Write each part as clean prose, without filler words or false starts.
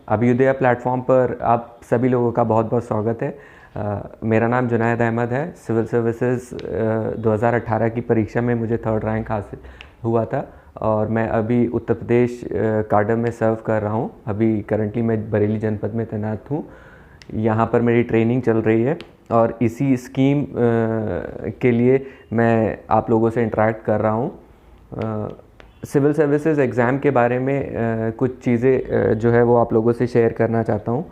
Abhyuday platform पर आप सभी लोगों का बहुत बहुत स्वागत है। मेरा नाम जुनैद अहमद है। सिविल सर्विसेज 2018 की परीक्षा में मुझे 3rd रैंक हासिल हुआ था और मैं अभी उत्तर प्रदेश काडर में सर्व कर रहा हूँ। अभी करंटली मैं बरेली जनपद में तैनात हूँ। यहाँ पर मेरी ट्रेनिंग चल रही है और इसी स्कीम के लिए मैं आप लोगों से इंटरेक्ट कर रहा हूँ। सिविल सर्विसेज एग्ज़ाम के बारे में कुछ चीज़ें जो है वो आप लोगों से शेयर करना चाहता हूँ।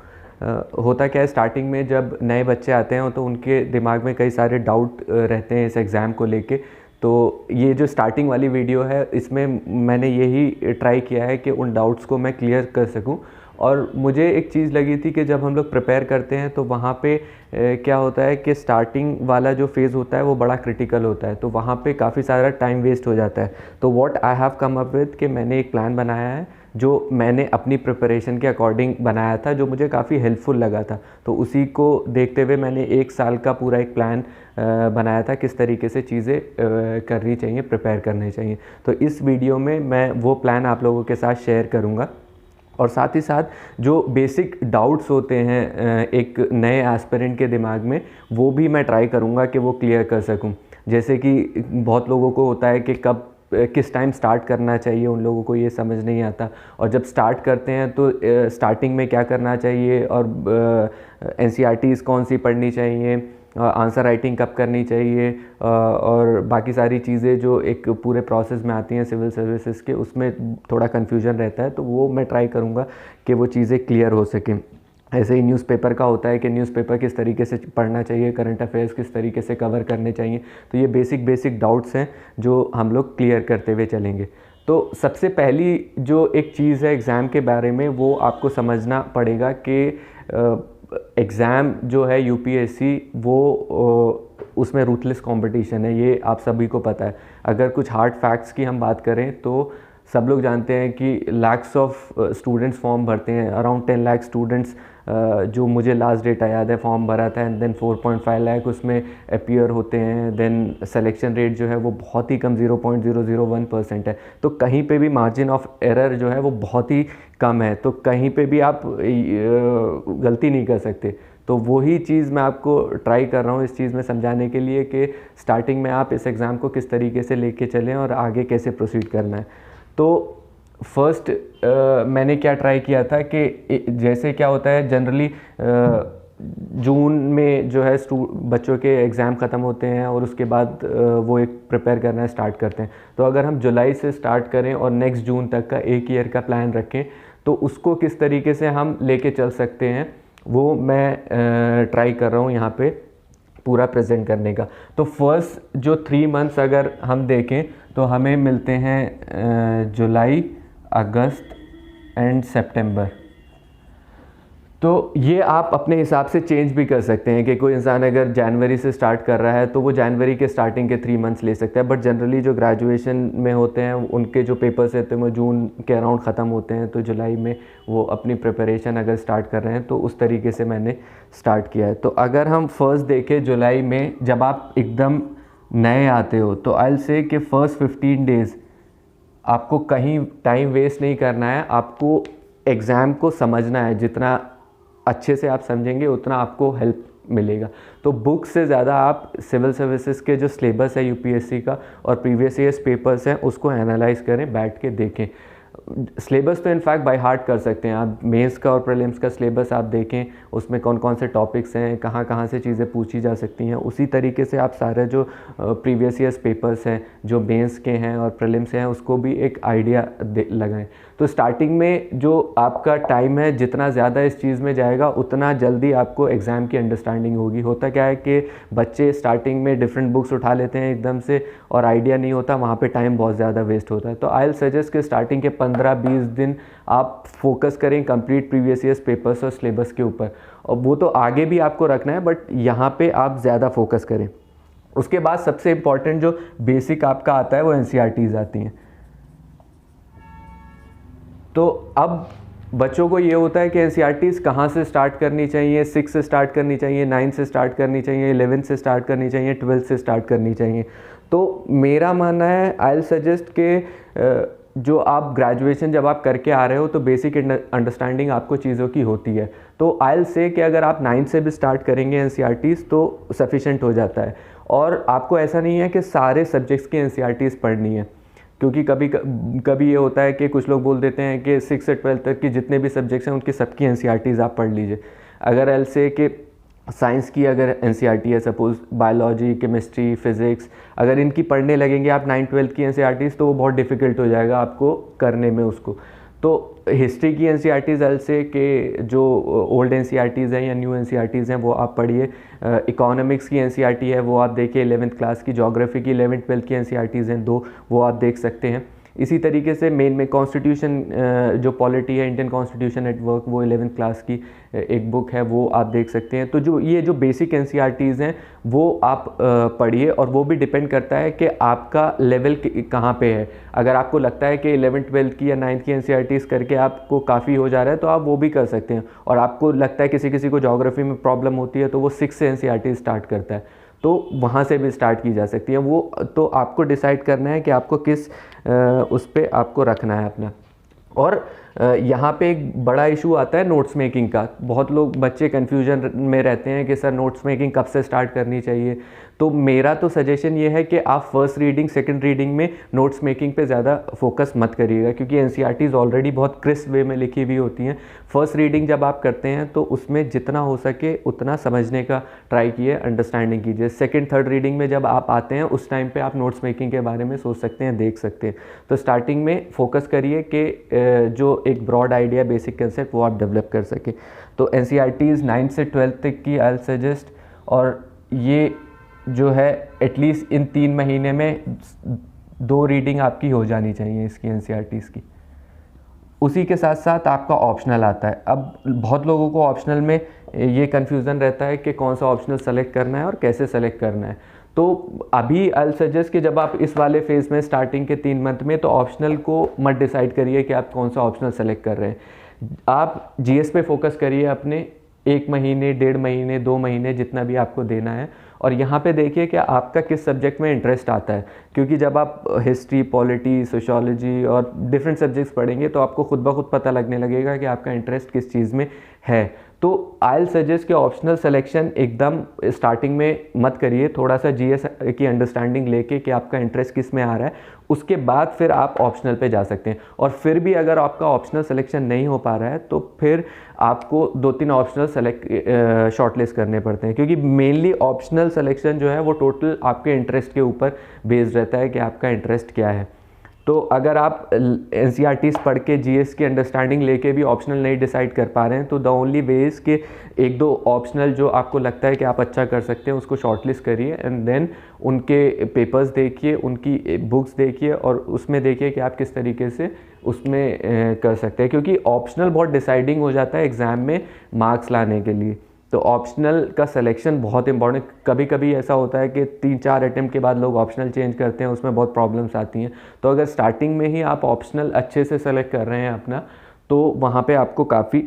होता क्या है, स्टार्टिंग में जब नए बच्चे आते हैं तो उनके दिमाग में कई सारे डाउट रहते हैं इस एग्ज़ाम को लेके। तो ये जो स्टार्टिंग वाली वीडियो है इसमें मैंने यही ट्राई किया है कि उन डाउट्स को मैं क्लियर कर सकूं। और मुझे एक चीज़ लगी थी कि जब हम लोग प्रिपेयर करते हैं तो वहाँ पे क्या होता है कि स्टार्टिंग वाला जो फेज़ होता है वो बड़ा क्रिटिकल होता है, तो वहाँ पे काफ़ी सारा टाइम वेस्ट हो जाता है। तो what I have come up with कि मैंने एक प्लान बनाया है जो मैंने अपनी प्रिपरेशन के अकॉर्डिंग बनाया था, जो मुझे काफ़ी हेल्पफुल लगा था। तो उसी को देखते हुए मैंने 1 साल का पूरा एक प्लान बनाया था किस तरीके से चीज़ें करनी चाहिए, प्रिपेयर करनी चाहिए। तो इस वीडियो में मैं वो प्लान आप लोगों के साथ शेयर करूँगा और साथ ही साथ जो बेसिक डाउट्स होते हैं एक नए एस्पिरेंट के दिमाग में, वो भी मैं ट्राई करूँगा कि वो क्लियर कर सकूँ। जैसे कि बहुत लोगों को होता है कि कब किस टाइम स्टार्ट करना चाहिए, उन लोगों को ये समझ नहीं आता। और जब स्टार्ट करते हैं तो स्टार्टिंग में क्या करना चाहिए और एनसीईआरटीज़ कौन सी पढ़नी चाहिए, आंसर राइटिंग कब करनी चाहिए और बाकी सारी चीज़ें जो एक पूरे प्रोसेस में आती हैं सिविल सर्विसेज के, उसमें थोड़ा कन्फ्यूजन रहता है। तो वो मैं ट्राई करूँगा कि वो चीज़ें क्लियर हो सकें। ऐसे ही न्यूज़पेपर का होता है कि न्यूज़पेपर किस तरीके से पढ़ना चाहिए, करंट अफेयर्स किस तरीके से कवर करने चाहिए। तो ये बेसिक डाउट्स हैं जो हम लोग क्लियर करते हुए चलेंगे। तो सबसे पहली जो एक चीज़ है एग्ज़ाम के बारे में, वो आपको समझना पड़ेगा कि एग्ज़ाम जो है यूपीएससी वो उसमें रूथलेस कंपटीशन है, ये आप सभी को पता है। अगर कुछ हार्ड फैक्ट्स की हम बात करें तो सब लोग जानते हैं कि लैक्स ऑफ स्टूडेंट्स फॉर्म भरते हैं, अराउंड 10 लाख स्टूडेंट्स जो मुझे लास्ट डेट याद है फॉर्म भरा था, एंड देन 4.5 लाख उसमें अपीयर होते हैं। देन सिलेक्शन रेट जो है वो बहुत ही कम 0.001% है। तो कहीं पे भी मार्जिन ऑफ एरर जो है वो बहुत ही कम है, तो कहीं पे भी आप गलती नहीं कर सकते। तो वही चीज़ मैं आपको ट्राई कर रहा हूँ इस चीज़ में समझाने के लिए कि स्टार्टिंग में आप इस एग्ज़ाम को किस तरीके से लेके चलें और आगे कैसे प्रोसीड करना है। तो फर्स्ट मैंने क्या ट्राई किया था कि जैसे क्या होता है जनरली जून में जो है बच्चों के एग्ज़ाम ख़त्म होते हैं और उसके बाद वो एक प्रिपेयर करना स्टार्ट करते हैं। तो अगर हम जुलाई से स्टार्ट करें और नेक्स्ट जून तक का 1 ईयर का प्लान रखें तो उसको किस तरीके से हम लेके चल सकते हैं वो मैं ट्राई कर रहा हूँ यहाँ पे पूरा प्रेजेंट करने का। तो फर्स्ट जो 3 मंथ्स अगर हम देखें तो हमें मिलते हैं जुलाई, अगस्त एंड सितंबर। तो ये आप अपने हिसाब से चेंज भी कर सकते हैं कि कोई इंसान अगर जनवरी से स्टार्ट कर रहा है तो वो जनवरी के स्टार्टिंग के 3 मंथ्स ले सकता है। बट जनरली जो ग्रेजुएशन में होते हैं उनके जो पेपर्स रहते हैं वो जून के अराउंड ख़त्म होते हैं, तो जुलाई में वो अपनी प्रिपरेशन अगर स्टार्ट कर रहे हैं तो उस तरीके से मैंने स्टार्ट किया है। तो अगर हम फर्स्ट देखें जुलाई में, जब आप एकदम नए आते हो तो आई विल से कि फ़र्स्ट 15 डेज़ आपको कहीं टाइम वेस्ट नहीं करना है, आपको एग्ज़ाम को समझना है। जितना अच्छे से आप समझेंगे उतना आपको हेल्प मिलेगा। तो बुक से ज़्यादा आप सिविल सर्विसेज के जो सिलेबस है यूपीएससी का और प्रीवियस ईयर्स पेपर्स हैं उसको एनालाइज करें, बैठ के देखें। सिलेबस तो इनफैक्ट बाय हार्ट कर सकते हैं आप। मेंस का और प्रीलिम्स का सिलेबस आप देखें, उसमें कौन कौन से टॉपिक्स हैं, कहाँ कहाँ से चीज़ें पूछी जा सकती हैं। उसी तरीके से आप सारे जो प्रीवियस ईयर्स पेपर्स हैं जो मेंस के हैं और प्रीलिम्स हैं उसको भी एक आइडिया लगाएं। तो स्टार्टिंग में जो आपका टाइम है जितना ज़्यादा इस चीज़ में जाएगा उतना जल्दी आपको एग्ज़ाम की अंडरस्टैंडिंग होगी। होता क्या है कि बच्चे स्टार्टिंग में डिफरेंट बुक्स उठा लेते हैं एकदम से और आइडिया नहीं होता, वहाँ पे टाइम बहुत ज़्यादा वेस्ट होता है। तो आई विल सजेस्ट कि स्टार्टिंग के 15-20 दिन आप फोकस करें कंप्लीट प्रीवियस ईयर्स पेपर्स और सिलेबस के ऊपर, और वो तो आगे भी आपको रखना है बट यहाँ पे आप ज़्यादा फोकस करें। उसके बाद सबसे इम्पॉर्टेंट जो बेसिक आपका आता है वो एनसीईआरटीज़ आती हैं। तो अब बच्चों को ये होता है कि एनसीईआरटीज़ कहाँ से स्टार्ट करनी चाहिए, 6 से स्टार्ट करनी चाहिए, 9 से स्टार्ट करनी चाहिए, 11 से स्टार्ट करनी चाहिए, 12 से स्टार्ट करनी चाहिए। तो मेरा मानना है आई विल सजेस्ट कि जो आप ग्रेजुएशन जब आप करके आ रहे हो तो बेसिक अंडरस्टैंडिंग आपको चीज़ों की होती है। तो आई से कि अगर आप 9 से भी स्टार्ट करेंगे एनसीईआरटीज़ तो सफिशेंट हो जाता है। और आपको ऐसा नहीं है कि सारे सब्जेक्ट्स की एनसीईआरटीज़ पढ़नी है, क्योंकि कभी कभी ये होता है कि कुछ लोग बोल देते हैं कि 6 से 12 तक की जितने भी सब्जेक्ट्स हैं उनकी सबकी एनसीईआरटीज़ आप पढ़ लीजिए। अगर एल से कि साइंस की अगर एनसीईआरटी है, सपोज बायोलॉजी, केमिस्ट्री, फिज़िक्स, अगर इनकी पढ़ने लगेंगे आप 9-12 की एनसीईआरटीज़ तो वो बहुत डिफ़िकल्ट हो जाएगा आपको करने में उसको। तो हिस्ट्री की एनसीईआरटीज़ एल से के जो ओल्ड एनसीईआरटीज़ हैं या न्यू एनसीईआरटीज़ हैं वो आप पढ़िए। इकोनॉमिक्स की एनसीईआरटी है वो आप देखिए 11th क्लास की। ज्योग्राफी की 11th-12th की एनसीईआरटीज़ हैं 2, वो आप देख सकते हैं। इसी तरीके से मेन में कॉन्स्टिट्यूशन जो पॉलिटी है, इंडियन कॉन्स्टिट्यूशन एट वर्क, वो 11th क्लास की एक बुक है वो आप देख सकते हैं। तो जो ये जो बेसिक एनसीईआरटीज़ हैं वो आप पढ़िए, और वो भी डिपेंड करता है कि आपका लेवल कहाँ पे है। अगर आपको लगता है कि 11th-12th की या 9th की एनसीईआरटीज़ करके आपको काफ़ी हो जा रहा है तो आप वो भी कर सकते हैं। और आपको लगता है किसी किसी को ज्योग्राफी में प्रॉब्लम होती है तो वो 6 से एनसीईआरटी स्टार्ट करता है, तो वहाँ से भी स्टार्ट की जा सकती है। वो तो आपको डिसाइड करना है कि आपको किस उस पर आपको रखना है अपना। और यहाँ पे एक बड़ा इशू आता है नोट्स मेकिंग का। बहुत लोग बच्चे कन्फ्यूजन में रहते हैं कि सर नोट्स मेकिंग कब से स्टार्ट करनी चाहिए। तो मेरा तो सजेशन ये है कि आप फर्स्ट रीडिंग सेकंड रीडिंग में नोट्स मेकिंग पे ज़्यादा फोकस मत करिएगा, क्योंकि एनसीईआरटीज़ ऑलरेडी बहुत क्रिस्प वे में लिखी हुई होती हैं। फर्स्ट रीडिंग जब आप करते हैं तो उसमें जितना हो सके उतना समझने का ट्राई कीजिए, अंडरस्टैंडिंग कीजिए। सेकंड थर्ड रीडिंग में जब आप आते हैं उस टाइम पे आप नोट्स मेकिंग के बारे में सोच सकते हैं, देख सकते हैं। तो स्टार्टिंग में फोकस करिए कि जो एक ब्रॉड आइडिया, बेसिक कंसेप्ट वो आप डेवलप कर सकें। तो एनसीईआरटीज़ 9 से 12 तक की आई सजेस्ट, और ये जो है एटलीस्ट इन 3 महीने में 2 रीडिंग आपकी हो जानी चाहिए इसकी एनसीईआरटीज़ की। उसी के साथ साथ आपका ऑप्शनल आता है। अब बहुत लोगों को ऑप्शनल में ये कन्फ्यूज़न रहता है कि कौन सा ऑप्शनल सेलेक्ट करना है और कैसे सेलेक्ट करना है। तो अभी आई सजेस्ट कि जब आप इस वाले फेज़ में स्टार्टिंग के 3 मंथ में, तो ऑप्शनल को मत डिसाइड करिए कि आप कौन सा ऑप्शनल सेलेक्ट कर रहे हैं। आप जीएस पे फोकस करिए अपने 1 महीने, 1.5 महीने, 2 महीने जितना भी आपको देना है, और यहाँ पे देखिए कि आपका किस सब्जेक्ट में इंटरेस्ट आता है। क्योंकि जब आप हिस्ट्री, पॉलिटी, सोशियोलॉजी और डिफरेंट सब्जेक्ट्स पढ़ेंगे तो आपको खुद ब खुद पता लगने लगेगा कि आपका इंटरेस्ट किस चीज़ में है। तो आई सजेस्ट कि ऑप्शनल सिलेक्शन एकदम स्टार्टिंग में मत करिए। थोड़ा सा जीएस की अंडरस्टैंडिंग लेके कि आपका इंटरेस्ट किस में आ रहा है, उसके बाद फिर आप ऑप्शनल पे जा सकते हैं। और फिर भी अगर आपका ऑप्शनल सिलेक्शन नहीं हो पा रहा है तो फिर आपको 2-3 ऑप्शनल शॉर्टलिस्ट करने पड़ते हैं, क्योंकि मेनली ऑप्शनल सिलेक्शन जो है वो टोटल आपके इंटरेस्ट के ऊपर बेस्ड रहता है कि आपका इंटरेस्ट क्या है। तो अगर आप एनसीईआरटीज़ पढ़ के जीएस की अंडरस्टैंडिंग लेके भी ऑप्शनल नहीं डिसाइड कर पा रहे हैं, तो द ओनली वे इज़ कि 1-2 ऑप्शनल जो आपको लगता है कि आप अच्छा कर सकते हैं उसको शॉर्टलिस्ट करिए, एंड देन उनके पेपर्स देखिए, उनकी बुक्स देखिए, और उसमें देखिए कि आप किस तरीके से उसमें कर सकते हैं। क्योंकि ऑप्शनल बहुत डिसाइडिंग हो जाता है एग्ज़ाम में मार्क्स लाने के लिए। तो ऑप्शनल का सिलेक्शन बहुत इंपॉर्टेंट। कभी कभी ऐसा होता है कि 3-4 अटेम्प्ट के बाद लोग ऑप्शनल चेंज करते हैं, उसमें बहुत प्रॉब्लम्स आती हैं। तो अगर स्टार्टिंग में ही आप ऑप्शनल अच्छे से सेलेक्ट कर रहे हैं अपना, तो वहाँ पे आपको काफ़ी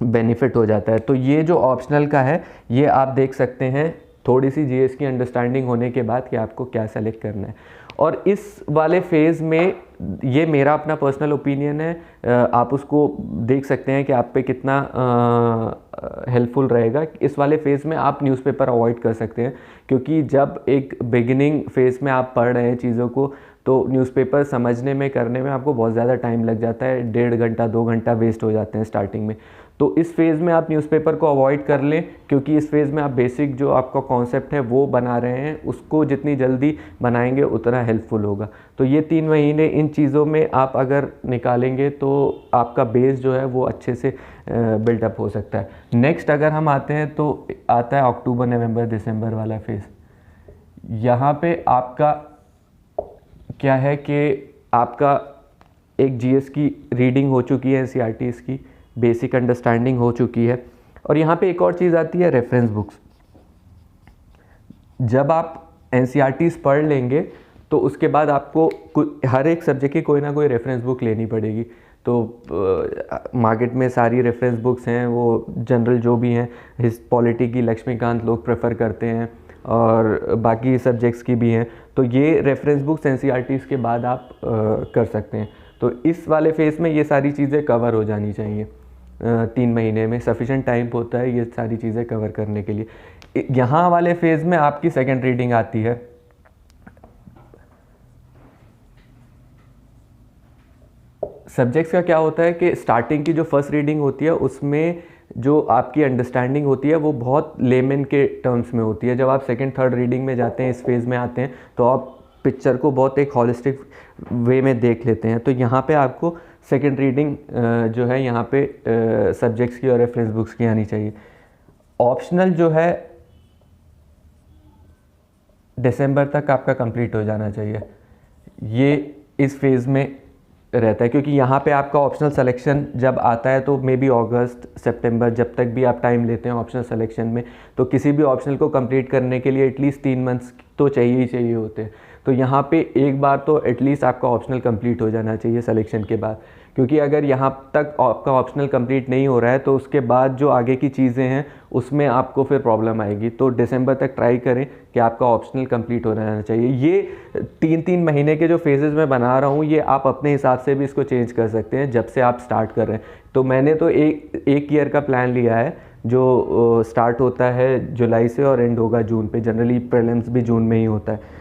बेनिफिट हो जाता है। तो ये जो ऑप्शनल का है ये आप देख सकते हैं थोड़ी सी जीएस की अंडरस्टैंडिंग होने के बाद कि आपको क्या सेलेक्ट करना है। और इस वाले फेज़ में ये मेरा अपना पर्सनल ओपिनियन है, आप उसको देख सकते हैं कि आप पे कितना हेल्पफुल रहेगा। इस वाले फेज़ में आप न्यूज़पेपर अवॉइड कर सकते हैं, क्योंकि जब एक बिगिनिंग फेज़ में आप पढ़ रहे हैं चीज़ों को, तो न्यूज़पेपर समझने में, करने में आपको बहुत ज़्यादा टाइम लग जाता है। 1.5 घंटा 2 घंटा वेस्ट हो जाते हैं स्टार्टिंग में। तो इस फेज़ में आप न्यूज़पेपर को अवॉइड कर लें, क्योंकि इस फेज़ में आप बेसिक जो आपका कॉन्सेप्ट है वो बना रहे हैं, उसको जितनी जल्दी बनाएंगे उतना हेल्पफुल होगा। तो ये 3 महीने इन चीज़ों में आप अगर निकालेंगे तो आपका बेस जो है वो अच्छे से बिल्डअप हो सकता है। नेक्स्ट अगर हम आते हैं तो आता है अक्टूबर, नवंबर, दिसंबर वाला फेज़। यहाँ पे आपका क्या है कि आपका एक जीएस की रीडिंग हो चुकी है, एनसीईआरटीज़ की बेसिक अंडरस्टैंडिंग हो चुकी है, और यहाँ पे एक और चीज़ आती है, रेफरेंस बुक्स। जब आप एनसीईआरटीज़ पढ़ लेंगे तो उसके बाद आपको हर एक सब्जेक्ट की कोई ना कोई रेफरेंस बुक लेनी पड़ेगी। तो मार्केट में सारी रेफरेंस बुक्स हैं, वो जनरल जो भी हैं, पॉलिटी की लक्ष्मीकांत लोग प्रेफर करते हैं, और बाकी सब्जेक्ट्स की भी हैं। तो ये रेफरेंस बुक्स एनसीईआरटीज़ के बाद आप कर सकते हैं। तो इस वाले फेज़ में ये सारी चीज़ें कवर हो जानी चाहिए। 3 महीने में सफिशेंट टाइम होता है ये सारी चीज़ें कवर करने के लिए। यहाँ वाले फेज़ में आपकी सेकेंड रीडिंग आती है। सब्जेक्ट्स का क्या होता है कि स्टार्टिंग की जो फर्स्ट रीडिंग होती है उसमें जो आपकी अंडरस्टैंडिंग होती है वो बहुत लेमन के टर्म्स में होती है। जब आप सेकंड थर्ड रीडिंग में जाते हैं, इस फेज़ में आते हैं, तो आप पिक्चर को बहुत एक हॉलिस्टिक वे में देख लेते हैं। तो यहाँ पे आपको सेकंड रीडिंग जो है यहाँ पे सब्जेक्ट्स की और रेफरेंस बुक्स की आनी चाहिए। ऑप्शनल जो है दिसंबर तक आपका कंप्लीट हो जाना चाहिए। ये इस फेज़ में रहता है क्योंकि यहाँ पे आपका ऑप्शनल सिलेक्शन जब आता है तो मे बी अगस्त सितंबर, जब तक भी आप टाइम लेते हैं ऑप्शनल सिलेक्शन में, तो किसी भी ऑप्शनल को कंप्लीट करने के लिए एटलीस्ट 3 मंथ्स तो चाहिए ही चाहिए होते हैं। तो यहाँ पे एक बार तो एटलीस्ट आपका ऑप्शनल कंप्लीट हो जाना चाहिए सिलेक्शन के बाद, क्योंकि अगर यहाँ तक आपका ऑप्शनल कंप्लीट नहीं हो रहा है तो उसके बाद जो आगे की चीज़ें हैं उसमें आपको फिर प्रॉब्लम आएगी। तो दिसंबर तक ट्राई करें कि आपका ऑप्शनल कंप्लीट हो रहना चाहिए। ये 3-3 महीने के जो फेजेस मैं बना रहा हूँ ये आप अपने हिसाब से भी इसको चेंज कर सकते हैं जब से आप स्टार्ट कर रहे हैं। तो मैंने तो एक ईयर का प्लान लिया है जो स्टार्ट होता है जुलाई से और एंड होगा जून पे। जनरली प्रीलिम्स भी जून में ही होता है।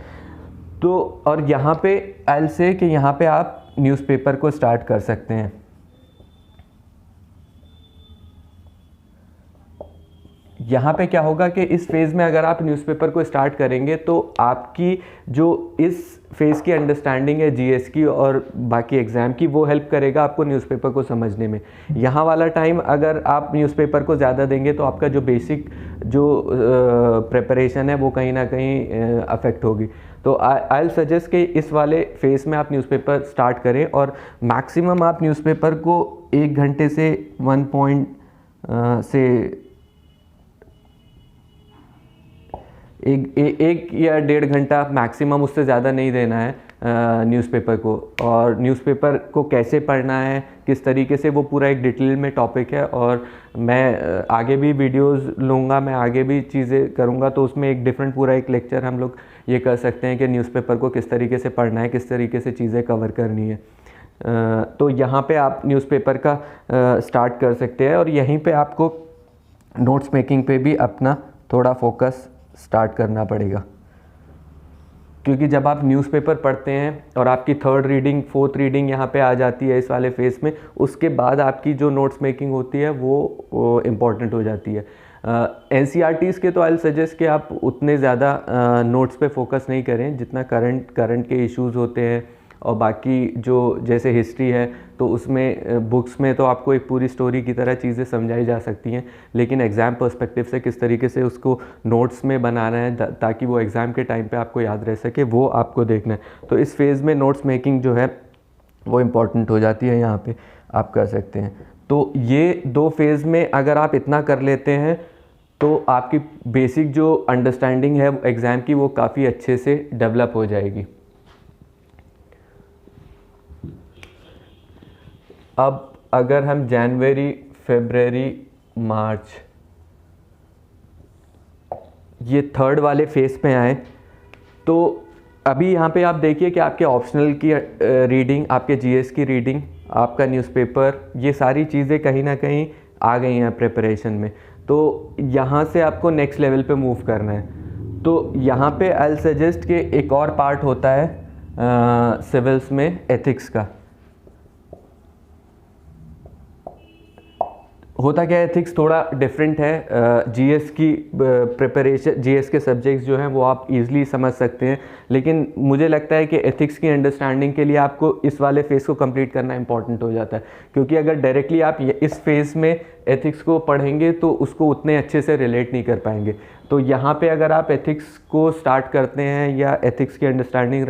तो और यहाँ पे आई विल से कि यहाँ पे आप न्यूज़पेपर को स्टार्ट कर सकते हैं। यहाँ पे क्या होगा कि इस फेज़ में अगर आप न्यूज़पेपर को स्टार्ट करेंगे तो आपकी जो इस फेज़ की अंडरस्टैंडिंग है जीएस की और बाकी एग्ज़ाम की, वो हेल्प करेगा आपको न्यूज़पेपर को समझने में। यहाँ वाला टाइम अगर आप न्यूज़पेपर को ज़्यादा देंगे तो आपका जो बेसिक जो प्रिपरेशन है वो कहीं ना कहीं अफेक्ट होगी। तो आई विल सजेस्ट कि इस वाले फेज़ में आप न्यूज़पेपर स्टार्ट करें और मैक्सिमम आप न्यूज़पेपर को 1 घंटे से 1 या 1.5 घंटा मैक्सिमम, उससे ज़्यादा नहीं देना है न्यूज़पेपर को। और न्यूज़पेपर को कैसे पढ़ना है, किस तरीके से, वो पूरा एक डिटेल में टॉपिक है और मैं आगे भी वीडियोस लूँगा, मैं आगे भी चीज़ें करूँगा। तो उसमें एक डिफरेंट पूरा एक लेक्चर हम लोग ये कर सकते हैं कि न्यूज़पेपर को किस तरीके से पढ़ना है, किस तरीके से चीज़ें कवर करनी है। तो यहाँ पे आप न्यूज़पेपर का स्टार्ट कर सकते हैं और यहीं पे आपको नोट्स मेकिंग पे भी अपना थोड़ा फोकस स्टार्ट करना पड़ेगा, क्योंकि जब आप न्यूज़पेपर पढ़ते हैं और आपकी थर्ड रीडिंग फोर्थ रीडिंग यहाँ पे आ जाती है इस वाले फेज़ में, उसके बाद आपकी जो नोट्स मेकिंग होती है वो इम्पॉर्टेंट हो जाती है। NCERTs के तो आई सजेस्ट कि आप उतने ज़्यादा नोट्स पे फोकस नहीं करें जितना करंट के इश्यूज़ होते हैं। और बाकी जो जैसे हिस्ट्री है तो उसमें बुक्स में तो आपको एक पूरी स्टोरी की तरह चीज़ें समझाई जा सकती हैं, लेकिन एग्ज़ाम पर्सपेक्टिव से किस तरीके से उसको नोट्स में बनाना है ताकि वो एग्ज़ाम के टाइम पे आपको याद रह सके, वो आपको देखना है। तो इस फेज़ में नोट्स मेकिंग जो है वो इम्पॉर्टेंट हो जाती है, यहाँ पे आप कर सकते हैं। तो ये 2 फेज़ में अगर आप इतना कर लेते हैं तो आपकी बेसिक जो अंडरस्टैंडिंग है एग्ज़ाम की वो काफ़ी अच्छे से डेवलप हो जाएगी। अब अगर हम जनवरी, फरवरी, मार्च ये थर्ड वाले फेज़ पे आए तो अभी यहाँ पे आप देखिए कि आपके ऑप्शनल की रीडिंग, आपके जीएस की रीडिंग, आपका न्यूज़पेपर, ये सारी चीज़ें कहीं ना कहीं आ गई हैं प्रिपरेशन में। तो यहाँ से आपको नेक्स्ट लेवल पे मूव करना है। तो यहाँ पे आई विल सजेस्ट कि एक और पार्ट होता है सिविल्स में एथिक्स का। होता क्या है, एथिक्स थोड़ा डिफरेंट है। जीएस की प्रिपरेशन, जीएस के सब्जेक्ट्स जो हैं वो आप इजीली समझ सकते हैं, लेकिन मुझे लगता है कि एथिक्स की अंडरस्टैंडिंग के लिए आपको इस वाले फेज़ को कंप्लीट करना इंपॉर्टेंट हो जाता है, क्योंकि अगर डायरेक्टली आप इस फेज़ में एथिक्स को पढ़ेंगे तो उसको उतने अच्छे से रिलेट नहीं कर पाएंगे। तो यहाँ पे अगर आप एथिक्स को स्टार्ट करते हैं या एथिक्स की अंडरस्टैंडिंग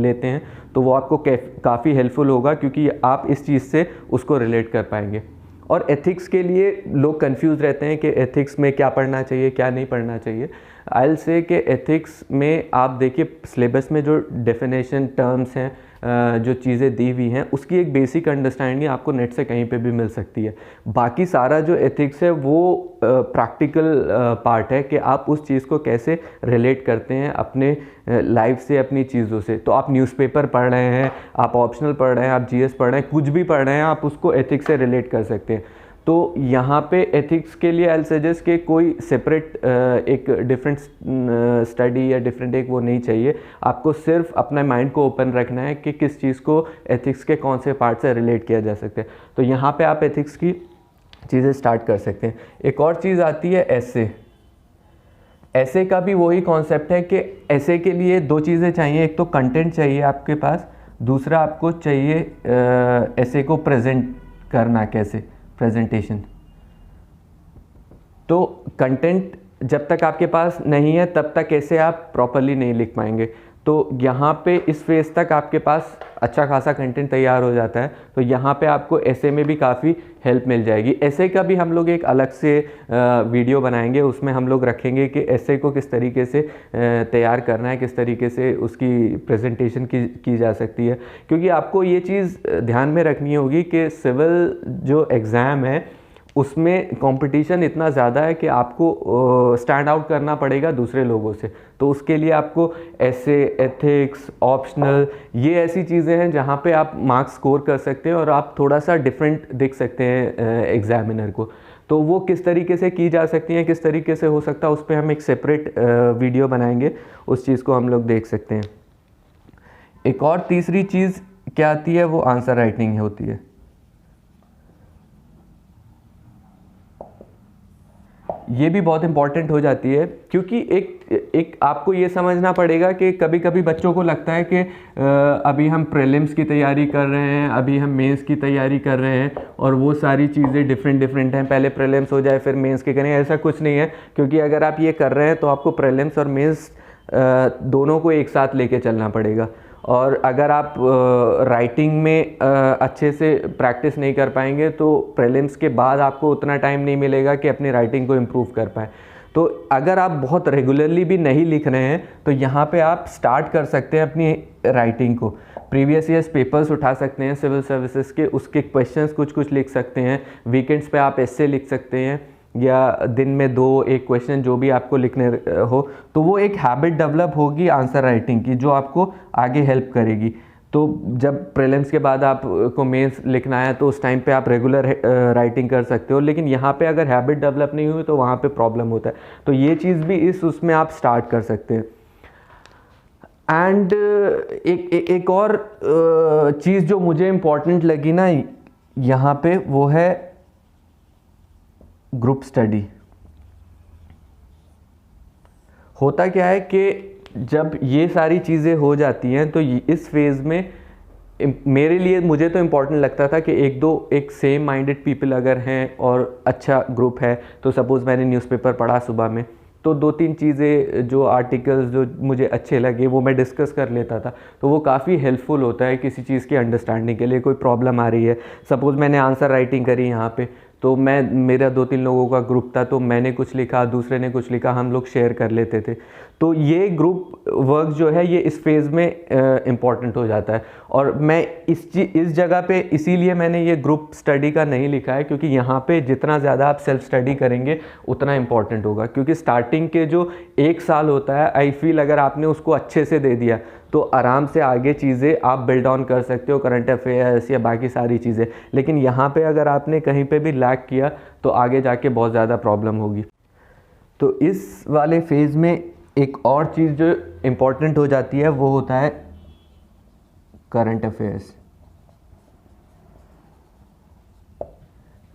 लेते हैं तो वो आपको काफ़ी हेल्पफुल होगा, क्योंकि आप इस चीज़ से उसको रिलेट कर पाएंगे। और एथिक्स के लिए लोग कंफ्यूज रहते हैं कि एथिक्स में क्या पढ़ना चाहिए, क्या नहीं पढ़ना चाहिए। आई विल से कि एथिक्स में आप देखिए सिलेबस में जो डेफिनेशन टर्म्स हैं जो चीज़ें दी हुई हैं उसकी एक बेसिक अंडरस्टैंडिंग आपको नेट से कहीं पे भी मिल सकती है। बाकी सारा जो एथिक्स है वो प्रैक्टिकल पार्ट है कि आप उस चीज़ को कैसे रिलेट करते हैं अपने लाइफ से, अपनी चीज़ों से। तो आप न्यूज़पेपर पढ़ रहे हैं, आप ऑप्शनल पढ़ रहे हैं, आप जीएस पढ़ रहे हैं, कुछ भी पढ़ रहे हैं, आप उसको एथिक्स से रिलेट कर सकते हैं। तो यहाँ पे एथिक्स के लिए आई सजेस्ट कि कोई सेपरेट एक डिफरेंट स्टडी या डिफरेंट एक वो नहीं चाहिए। आपको सिर्फ अपने माइंड को ओपन रखना है कि किस चीज़ को एथिक्स के कौन से पार्ट से रिलेट किया जा सकता है। तो यहाँ पे आप एथिक्स की चीज़ें स्टार्ट कर सकते हैं। एक और चीज़ आती है ऐसे। ऐसे का भी वही कॉन्सेप्ट है कि ऐसे के लिए दो चीज़ें चाहिए, एक तो कंटेंट चाहिए आपके पास, दूसरा आपको चाहिए ऐसे को प्रेजेंट करना, कैसे प्रेजेंटेशन। तो कंटेंट जब तक आपके पास नहीं है तब तक ऐसे आप प्रॉपरली नहीं लिख पाएंगे। तो यहाँ पे इस फेज़ तक आपके पास अच्छा खासा कंटेंट तैयार हो जाता है, तो यहाँ पे आपको ऐसे में भी काफ़ी हेल्प मिल जाएगी। ऐसे का भी हम लोग एक अलग से वीडियो बनाएंगे, उसमें हम लोग रखेंगे कि ऐसे को किस तरीके से तैयार करना है, किस तरीके से उसकी प्रेजेंटेशन की जा सकती है। क्योंकि आपको ये चीज़ ध्यान में रखनी होगी कि सिविल जो एग्ज़ाम है उसमें कंपटीशन इतना ज़्यादा है कि आपको स्टैंड आउट करना पड़ेगा दूसरे लोगों से। तो उसके लिए आपको ऐसे, एथिक्स, ऑप्शनल, ये ऐसी चीज़ें हैं जहाँ पे आप मार्क्स स्कोर कर सकते हैं और आप थोड़ा सा डिफरेंट दिख सकते हैं एग्जामिनर को। तो वो किस तरीके से की जा सकती हैं, किस तरीके से हो सकता है, उस पर हम एक सेपरेट वीडियो बनाएंगे, उस चीज़ को हम लोग देख सकते हैं। एक और तीसरी चीज़ क्या आती है, वो आंसर राइटिंग होती है। ये भी बहुत इंपॉर्टेंट हो जाती है, क्योंकि एक आपको ये समझना पड़ेगा कि कभी कभी बच्चों को लगता है कि अभी हम प्रीलिम्स की तैयारी कर रहे हैं, अभी हम मेंस की तैयारी कर रहे हैं और वो सारी चीज़ें डिफरेंट हैं, पहले प्रीलिम्स हो जाए फिर मेंस के करें। ऐसा कुछ नहीं है, क्योंकि अगर आप ये कर रहे हैं तो आपको प्रीलिम्स और मेंस दोनों को एक साथ लेके चलना पड़ेगा। और अगर आप राइटिंग में अच्छे से प्रैक्टिस नहीं कर पाएंगे तो प्रीलिम्स के बाद आपको उतना टाइम नहीं मिलेगा कि अपनी राइटिंग को इम्प्रूव कर पाएँ। तो अगर आप बहुत रेगुलरली भी नहीं लिख रहे हैं तो यहाँ पे आप स्टार्ट कर सकते हैं अपनी राइटिंग को। प्रीवियस ईयर्स पेपर्स उठा सकते हैं सिविल सर्विसेज के, उसके क्वेश्चंस कुछ लिख सकते हैं। वीकेंड्स पे आप ऐसे लिख सकते हैं, या दिन में 2-1 क्वेश्चन जो भी आपको लिखने हो। तो वो एक हैबिट डेवलप होगी आंसर राइटिंग की, जो आपको आगे हेल्प करेगी। तो जब प्रीलिम्स के बाद आपको मेंस लिखना है तो उस टाइम पे आप रेगुलर राइटिंग कर सकते हो, लेकिन यहाँ पे अगर हैबिट डेवलप नहीं हुई तो वहाँ पे प्रॉब्लम होता है। तो ये चीज़ भी उसमें आप स्टार्ट कर सकते हैं। एंड एक और चीज़ जो मुझे इम्पोर्टेंट लगी ना यहाँ पे, वो है ग्रुप स्टडी। होता क्या है कि जब ये सारी चीज़ें हो जाती हैं तो इस फेज़ में मेरे लिए, मुझे तो इम्पॉर्टेंट लगता था कि एक सेम माइंडेड पीपल अगर हैं और अच्छा ग्रुप है, तो सपोज़ मैंने न्यूज़पेपर पढ़ा सुबह में, तो 2-3 चीज़ें जो आर्टिकल्स जो मुझे अच्छे लगे वो मैं डिस्कस कर लेता था। तो वो काफ़ी हेल्पफुल होता है किसी चीज़ की अंडरस्टैंडिंग के लिए। कोई प्रॉब्लम आ रही है, सपोज़ मैंने आंसर राइटिंग करी यहाँ पे, तो मेरा 2-3 लोगों का ग्रुप था, तो मैंने कुछ लिखा, दूसरे ने कुछ लिखा, हम लोग शेयर कर लेते थे। तो ये ग्रुप वर्क जो है ये इस फेज़ में इम्पॉर्टेंट हो जाता है। और मैं इस जगह पे इसीलिए मैंने ये ग्रुप स्टडी का नहीं लिखा है, क्योंकि यहाँ पे जितना ज़्यादा आप सेल्फ स्टडी करेंगे उतना इम्पॉर्टेंट होगा। क्योंकि स्टार्टिंग के जो 1 साल होता है, आई फील अगर आपने उसको अच्छे से दे दिया तो आराम से आगे चीज़ें आप बिल्ड ऑन कर सकते हो, करंट अफेयर्स या बाकी सारी चीज़ें। लेकिन यहाँ पे अगर आपने कहीं पे भी लैग किया तो आगे जाके बहुत ज़्यादा प्रॉब्लम होगी। तो इस वाले फेज़ में एक और चीज़ जो इम्पॉर्टेंट हो जाती है वो होता है करंट अफेयर्स।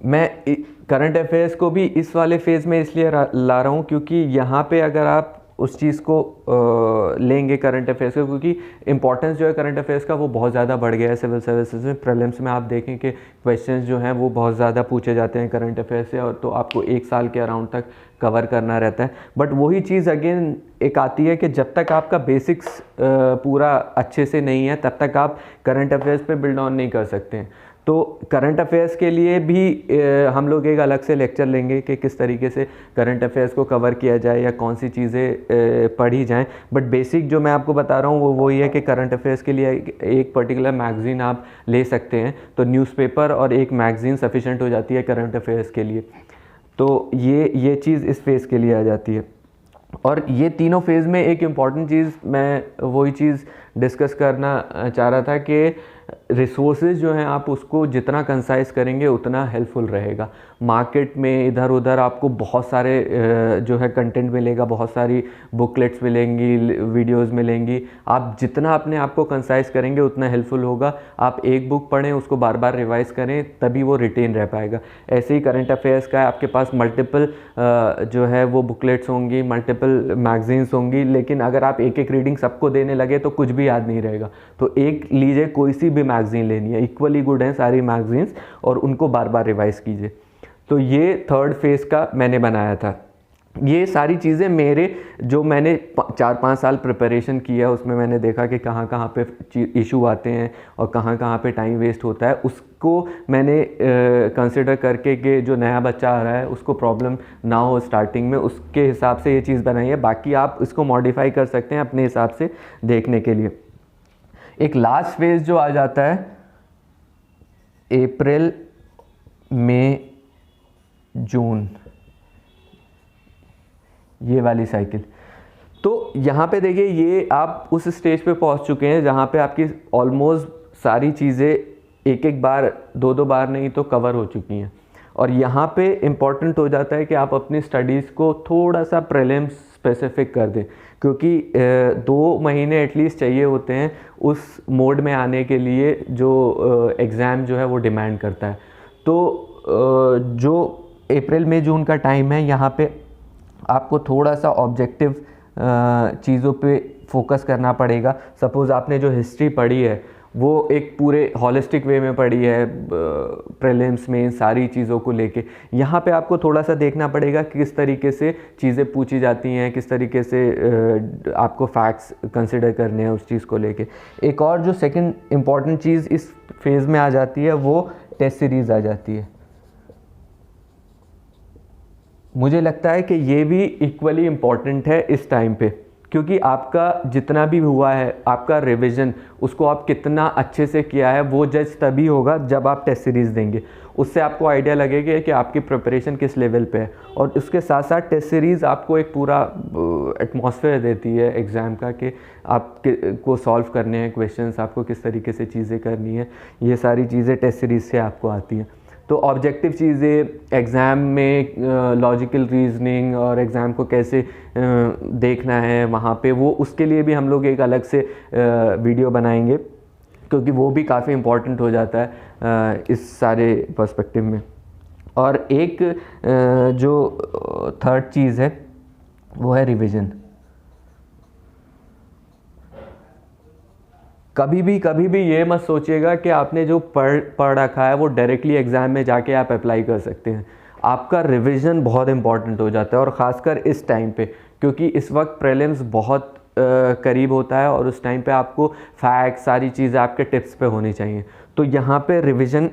मैं करंट अफेयर्स को भी इस वाले फेज़ में इसलिए ला रहा हूँ क्योंकि यहाँ पे अगर आप उस चीज़ को लेंगे करंट अफेयर्स को, क्योंकि इंपॉर्टेंस जो है करंट अफेयर्स का वो बहुत ज़्यादा बढ़ गया है सिविल सर्विसेज में। प्रीलिम्स में आप देखें कि क्वेश्चंस जो हैं वो बहुत ज़्यादा पूछे जाते हैं करंट अफेयर्स से, और तो आपको 1 साल के अराउंड तक कवर करना रहता है। बट वही चीज़ अगेन एक आती है कि जब तक आपका बेसिक्स पूरा अच्छे से नहीं है तब तक आप करंट अफेयर्स पे बिल्ड ऑन नहीं कर सकते हैं। तो करंट अफेयर्स के लिए भी हम लोग एक अलग से लेक्चर लेंगे कि किस तरीके से करंट अफेयर्स को कवर किया जाए या कौन सी चीज़ें पढ़ी जाएं। बट बेसिक जो मैं आपको बता रहा हूँ वो वही है कि करंट अफेयर्स के लिए एक पर्टिकुलर मैगज़ीन आप ले सकते हैं। तो न्यूज़पेपर और एक मैगज़ीन सफिशेंट हो जाती है करंट अफेयर्स के लिए। तो ये चीज़ इस फेज़ के लिए आ जाती है। और ये तीनों फेज़ में एक इम्पॉर्टेंट चीज़ मैं वही चीज़ डिस्कस करना चाह रहा था कि रिसोर्सेज जो हैं आप उसको जितना कंसाइज करेंगे उतना हेल्पफुल रहेगा। मार्केट में इधर उधर आपको बहुत सारे जो है कंटेंट मिलेगा, बहुत सारी बुकलेट्स मिलेंगी, वीडियोस मिलेंगी। आप जितना अपने आप को कंसाइज करेंगे उतना हेल्पफुल होगा। आप एक बुक पढ़ें, उसको बार बार रिवाइज करें, तभी वो रिटेन रह पाएगा। ऐसे ही करंट अफेयर्स का है, आपके पास मल्टीपल जो है वो बुकलेट्स होंगी, मल्टीपल मैगजीन्स होंगी, लेकिन अगर आप एक एक रीडिंग सबको देने लगे तो कुछ भी याद नहीं रहेगा। तो एक लीजिए, कोई सी भी मैगज़ीन लेनी है, इक्वली गुड हैं सारी मैगज़ीन्स, और उनको बार बार रिवाइज़ कीजिए। तो ये थर्ड फेज़ का मैंने बनाया था। ये सारी चीज़ें मेरे जो मैंने 4-5 साल प्रिपरेशन किया उसमें मैंने देखा कि कहाँ कहाँ पे इशू आते हैं और कहाँ कहाँ पे टाइम वेस्ट होता है, उसको मैंने कंसिडर करके कि जो नया बच्चा आ रहा है उसको प्रॉब्लम ना हो स्टार्टिंग में, उसके हिसाब से ये चीज़ बनाई है। बाकी आप इसको मॉडिफाई कर सकते हैं अपने हिसाब से देखने के लिए। एक लास्ट फेज़ जो आ जाता है अप्रैल, मई, जून, ये वाली साइकिल। तो यहाँ पे देखिए, ये आप उस स्टेज पे पहुँच चुके हैं जहाँ पे आपकी ऑलमोस्ट सारी चीज़ें एक एक बार, दो दो बार नहीं तो कवर हो चुकी हैं। और यहाँ पे इम्पॉर्टेंट हो जाता है कि आप अपनी स्टडीज़ को थोड़ा सा प्रीलिम्स स्पेसिफिक कर दें, क्योंकि 2 महीने एटलीस्ट चाहिए होते हैं उस मोड में आने के लिए जो एग्ज़ाम जो है वो डिमांड करता है। तो जो अप्रैल मई जून का टाइम है, यहाँ पे आपको थोड़ा सा ऑब्जेक्टिव चीज़ों पे फोकस करना पड़ेगा। सपोज़ आपने जो हिस्ट्री पढ़ी है वो एक पूरे हॉलिस्टिक वे में पढ़ी है, प्रीलिम्स में सारी चीज़ों को लेके, यहाँ पे आपको थोड़ा सा देखना पड़ेगा कि किस तरीके से चीज़ें पूछी जाती हैं, किस तरीके से आपको फैक्ट्स कंसिडर करने हैं उस चीज़ को लेके। एक और जो सेकंड इम्पॉर्टेंट चीज़ इस फेज़ में आ जाती है वो टेस्ट सीरीज़ आ जाती है। मुझे लगता है कि ये भी इक्वली इम्पॉर्टेंट है इस टाइम पे, क्योंकि आपका जितना भी हुआ है, आपका रिवीजन, उसको आप कितना अच्छे से किया है वो जज तभी होगा जब आप टेस्ट सीरीज़ देंगे। उससे आपको आइडिया लगेगा कि आपकी प्रिपरेशन किस लेवल पे है। और उसके साथ साथ टेस्ट सीरीज़ आपको एक पूरा एटमॉस्फेयर देती है एग्ज़ाम का, कि आप को सॉल्व करने हैं क्वेश्चंस, आपको किस तरीके से चीज़ें करनी है, ये सारी चीज़ें टेस्ट सीरीज़ से आपको आती हैं। तो ऑब्जेक्टिव चीज़ें एग्ज़ाम में, लॉजिकल रीजनिंग और एग्ज़ाम को कैसे देखना है वहाँ पे, वो उसके लिए भी हम लोग एक अलग से वीडियो बनाएंगे, क्योंकि वो भी काफ़ी इम्पॉर्टेंट हो जाता है इस सारे पर्सपेक्टिव में। और एक जो थर्ड चीज़ है वो है रिवीजन। कभी भी ये मत सोचिएगा कि आपने जो पढ़ रखा है वो डायरेक्टली एग्ज़ाम में जाके आप अप्लाई कर सकते हैं। आपका रिवीजन बहुत इंपॉर्टेंट हो जाता है, और ख़ासकर इस टाइम पे, क्योंकि इस वक्त प्रीलिम्स बहुत करीब होता है और उस टाइम पे आपको फैक्ट, सारी चीज़ें आपके टिप्स पे होनी चाहिए। तो यहाँ पे रिवीजन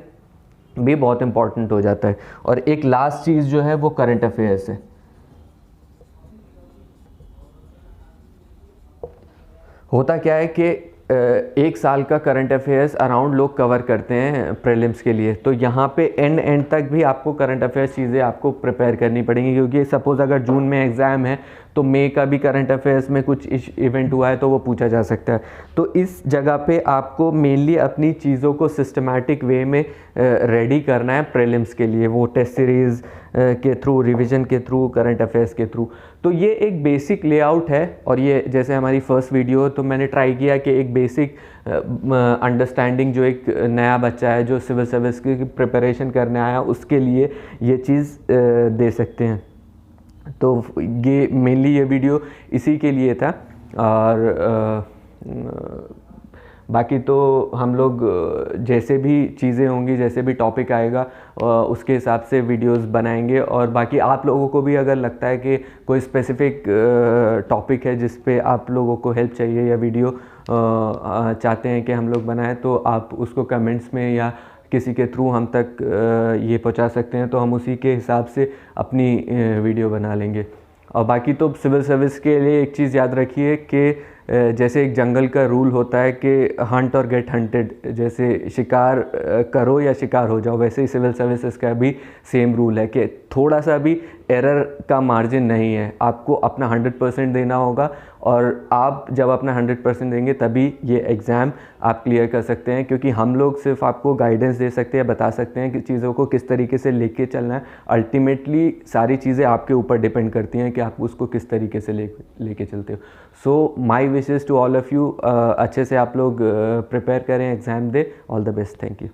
भी बहुत इंपॉर्टेंट हो जाता है। और एक लास्ट चीज़ जो है वो करंट अफेयर्स है। होता क्या है कि एक साल का करंट अफेयर्स अराउंड लोग कवर करते हैं प्रीलिम्स के लिए। तो यहाँ पे एंड तक भी आपको करंट अफेयर्स चीज़ें आपको प्रिपेयर करनी पड़ेंगी, क्योंकि सपोज़ अगर जून में एग्ज़ाम है तो मई का भी करंट अफेयर्स में कुछ इवेंट हुआ है तो वो पूछा जा सकता है। तो इस जगह पे आपको मेनली अपनी चीज़ों को सिस्टमैटिक वे में रेडी करना है प्रीलिम्स के लिए, वो टेस्ट सीरीज़ के थ्रू, रिवीजन के थ्रू, करंट अफेयर्स के थ्रू। तो ये एक बेसिक लेआउट है। और ये जैसे हमारी फर्स्ट वीडियो, तो मैंने ट्राई किया कि एक बेसिक अंडरस्टैंडिंग जो एक नया बच्चा है जो सिविल सर्विस की प्रिपरेशन करने आया उसके लिए ये चीज़ दे सकते हैं। तो ये मेनली ये वीडियो इसी के लिए था। और बाकी तो हम लोग जैसे भी चीज़ें होंगी, जैसे भी टॉपिक आएगा उसके हिसाब से वीडियोस बनाएंगे। और बाकी आप लोगों को भी अगर लगता है कि कोई स्पेसिफिक टॉपिक है जिस पे आप लोगों को हेल्प चाहिए या वीडियो चाहते हैं कि हम लोग बनाएं, तो आप उसको कमेंट्स में या किसी के थ्रू हम तक ये पहुंचा सकते हैं तो हम उसी के हिसाब से अपनी वीडियो बना लेंगे। और बाकी तो सिविल सर्विस के लिए एक चीज़ याद रखिए कि जैसे एक जंगल का रूल होता है कि हंट और गेट हंटेड, जैसे शिकार करो या शिकार हो जाओ, वैसे ही सिविल सर्विसेज का भी सेम रूल है कि थोड़ा सा भी एरर का मार्जिन नहीं है, आपको अपना 100% देना होगा। और आप जब अपना 100% देंगे तभी ये एग्ज़ाम आप क्लियर कर सकते हैं, क्योंकि हम लोग सिर्फ आपको गाइडेंस दे सकते हैं, बता सकते हैं कि चीज़ों को किस तरीके से लेके चलना है। अल्टीमेटली सारी चीज़ें आपके ऊपर डिपेंड करती हैं कि आप उसको किस तरीके से लेके चलते हो। So my wishes to all of you, अच्छे से आप लोग प्रिपेयर करें, एग्ज़ाम दे। All the best, thank you.